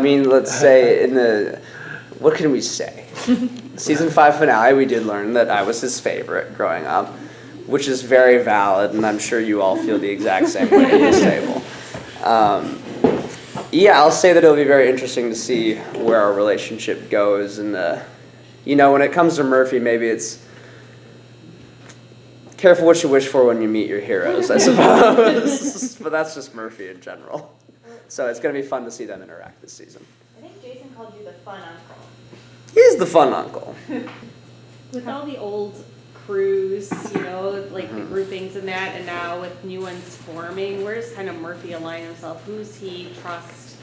mean, let's say what can we say? Season 5 finale, we did learn that I was his favorite growing up, which is very valid, and I'm sure you all feel the exact same way at this table. Yeah, I'll say that it'll be very interesting to see where our relationship goes, and when it comes to Murphy, maybe it's careful what you wish for when you meet your heroes, I suppose. But that's just Murphy in general. So it's going to be fun to see them interact this season. I think Jason called you the fun uncle. He's the fun uncle. With all the old crews, like the groupings and that, and now with new ones forming, where does kind of Murphy align himself? Who's he trust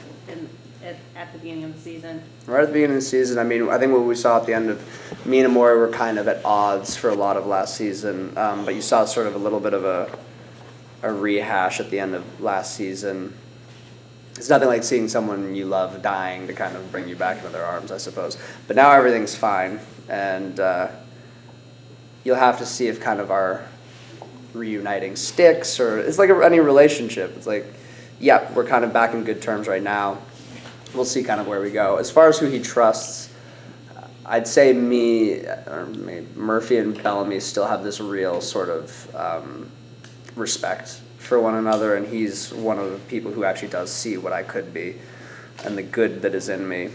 at the beginning of the season? Right at the beginning of the season, I think what we saw at the end of me and Amori were kind of at odds for a lot of last season, but you saw sort of a little bit of a rehash at the end of last season. It's nothing like seeing someone you love dying to kind of bring you back into their arms, I suppose. But now everything's fine, and you'll have to see if kind of our reuniting sticks, or it's like any relationship. It's like, yeah, we're kind of back in good terms right now. We'll see kind of where we go. As far as who he trusts, I'd say Murphy and Bellamy still have this real sort of respect for one another, and he's one of the people who actually does see what I could be and the good that is in me,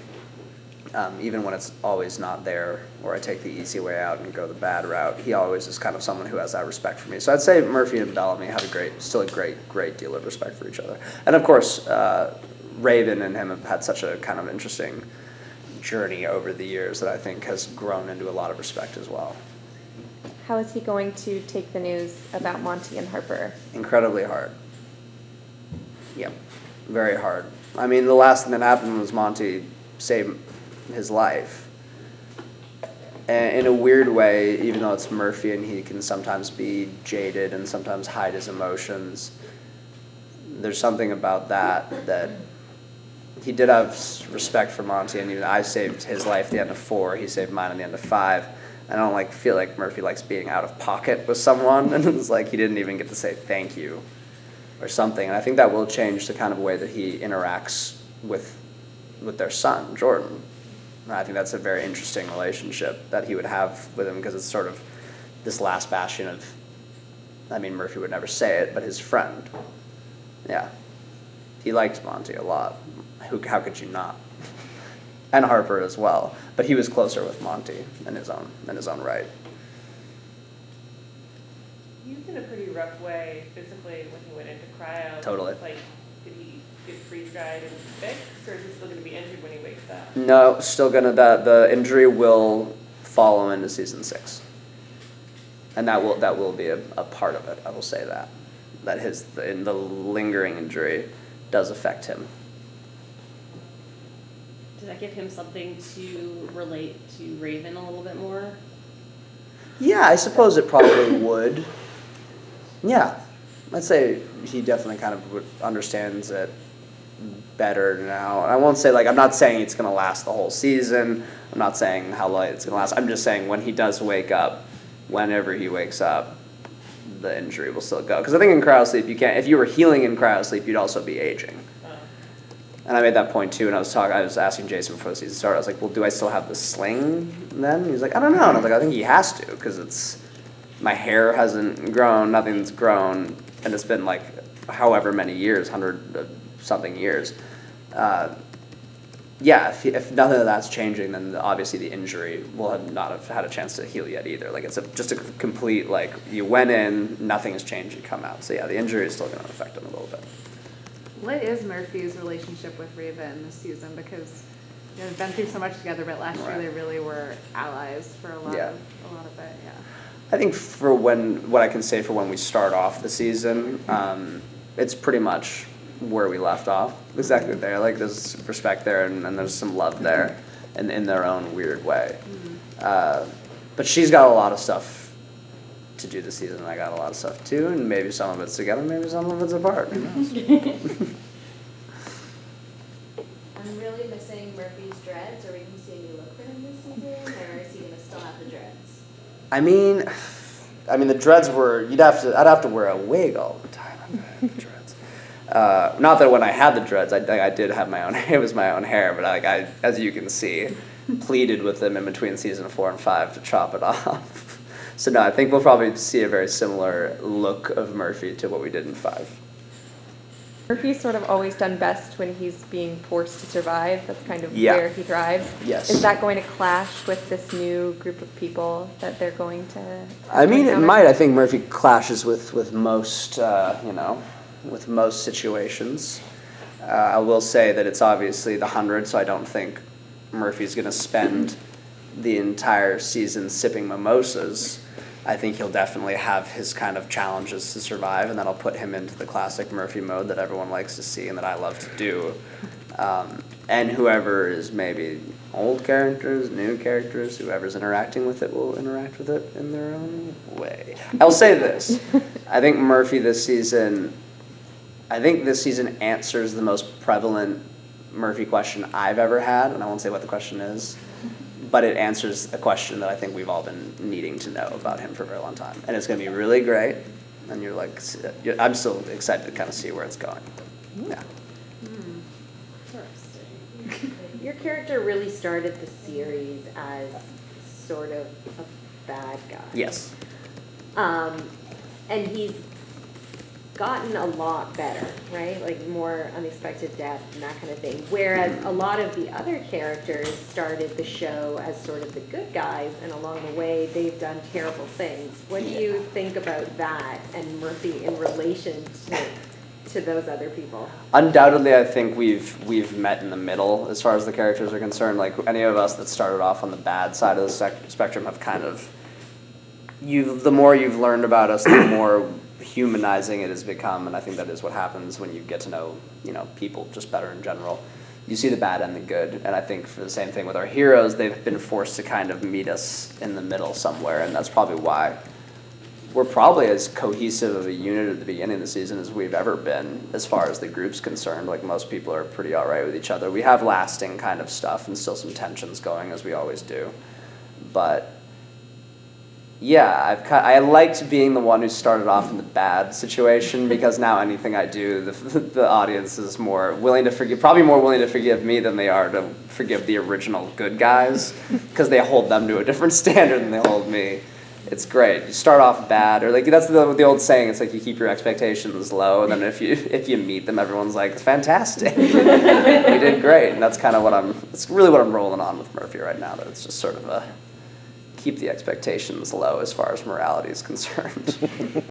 even when it's always not there, or I take the easy way out and go the bad route. He always is kind of someone who has that respect for me. So I'd say Murphy and Bellamy have still a great deal of respect for each other. And of course, Raven and him have had such a kind of interesting journey over the years that I think has grown into a lot of respect as well. How is he going to take the news about Monty and Harper? Incredibly hard. Yep, very hard. I mean, the last thing that happened was Monty saved his life. And in a weird way, even though it's Murphy and he can sometimes be jaded and sometimes hide his emotions, there's something about that he did have respect for Monty, and even I saved his life at the end of 4, he saved mine at the end of 5. I don't feel like Murphy likes being out of pocket with someone, and it's like he didn't even get to say thank you or something. And I think that will change the kind of way that he interacts with their son, Jordan. And I think that's a very interesting relationship that he would have with him, because it's sort of this last bastion of, Murphy would never say it, but his friend. Yeah. He liked Monty a lot. How could you not? And Harper as well, but he was closer with Monty in his own right. He was in a pretty rough way physically when he went into cryo. Totally. Did he get freeze-dried and fixed, or is he still going to be injured when he wakes up? No, still gonna. The injury will follow into season 6, and that will be a part of it. I will say that the lingering injury does affect him. Does that give him something to relate to Raven a little bit more? Yeah, I suppose it probably would. Yeah, I'd say he definitely kind of understands it better now. And I won't say, I'm not saying it's going to last the whole season. I'm not saying how long it's going to last. I'm just saying when he does wake up, whenever he wakes up, the injury will still go. Because I think in cryosleep, if you were healing in cryosleep, you'd also be aging. And I made that point too, and I was asking Jason before the season started. I was like, well, do I still have the sling then? He was like, I don't know. And I was like, I think he has to, because my hair hasn't grown, nothing's grown, and it's been however many years, 100-something years. If nothing of that's changing, then obviously the injury will not have had a chance to heal yet either. It's just a complete, you went in, nothing has changed, you come out. So yeah, the injury is still going to affect him a little bit. What is Murphy's relationship with Raven this season? Because they've been through so much together, but last year they really were allies for a lot of it. Yeah. I think what I can say for when we start off the season, it's pretty much where we left off. Exactly there. There's respect there, and there's some love there, and in their own weird way. Mm-hmm. But she's got a lot of stuff to do this season. I got a lot of stuff too, and maybe some of it's together, maybe some of it's apart. Who knows? I'm really missing Murphy's dreads. Are we going to see a new look for him this season, or is he going to still have the dreads? The dreads I'd have to wear a wig all the time. The dreads. Not that when I had the dreads, I did have my own. It was my own hair, but I, as you can see, pleaded with them in between season 4 and 5 to chop it off. So no, I think we'll probably see a very similar look of Murphy to what we did in 5. Murphy's sort of always done best when he's being forced to survive. That's kind of Yeah. where he thrives. Yes. Is that going to clash with this new group of people that they're going to? I mean, it encounter? might. I think Murphy clashes with most, with most situations. I will say that it's obviously the 100, so I don't think Murphy's going to spend the entire season sipping mimosas. I think he'll definitely have his kind of challenges to survive, and that'll put him into the classic Murphy mode that everyone likes to see and that I love to do. And whoever is maybe old characters, new characters, whoever's interacting with it will interact with it in their own way. I'll say this. I think this season answers the most prevalent Murphy question I've ever had, and I won't say what the question is, but it answers a question that I think we've all been needing to know about him for a very long time. And it's going to be really great, and I'm still excited to kind of see where it's going. Yeah. Interesting. Your character really started the series as sort of a bad guy. Yes. And he's gotten a lot better, right? Like more unexpected death and that kind of thing. Whereas a lot of the other characters started the show as sort of the good guys, and along the way they've done terrible things. What do you think about that and Murphy in relation to those other people? Undoubtedly, I think we've met in the middle as far as the characters are concerned. Like any of us that started off on the bad side of the spectrum have kind of, the more you've learned about us, the more humanizing it has become, and I think that is what happens when you get to know, people just better in general. You see the bad and the good, and I think for the same thing with our heroes, they've been forced to kind of meet us in the middle somewhere, and that's probably why we're probably as cohesive of a unit at the beginning of the season as we've ever been as far as the group's concerned. Like most people are pretty all right with each other. We have lasting kind of stuff and still some tensions going as we always do, but yeah, I liked being the one who started off in the bad situation, because now anything I do, the audience is more willing to forgive, probably more willing to forgive me than they are to forgive the original good guys, because they hold them to a different standard than they hold me. It's great. You start off bad, or like that's the old saying. It's like you keep your expectations low, and then if you meet them, everyone's like, "Fantastic, you did great." And that's kind of it's really what I'm rolling on with Murphy right now. That it's just sort of keep the expectations low as far as morality is concerned.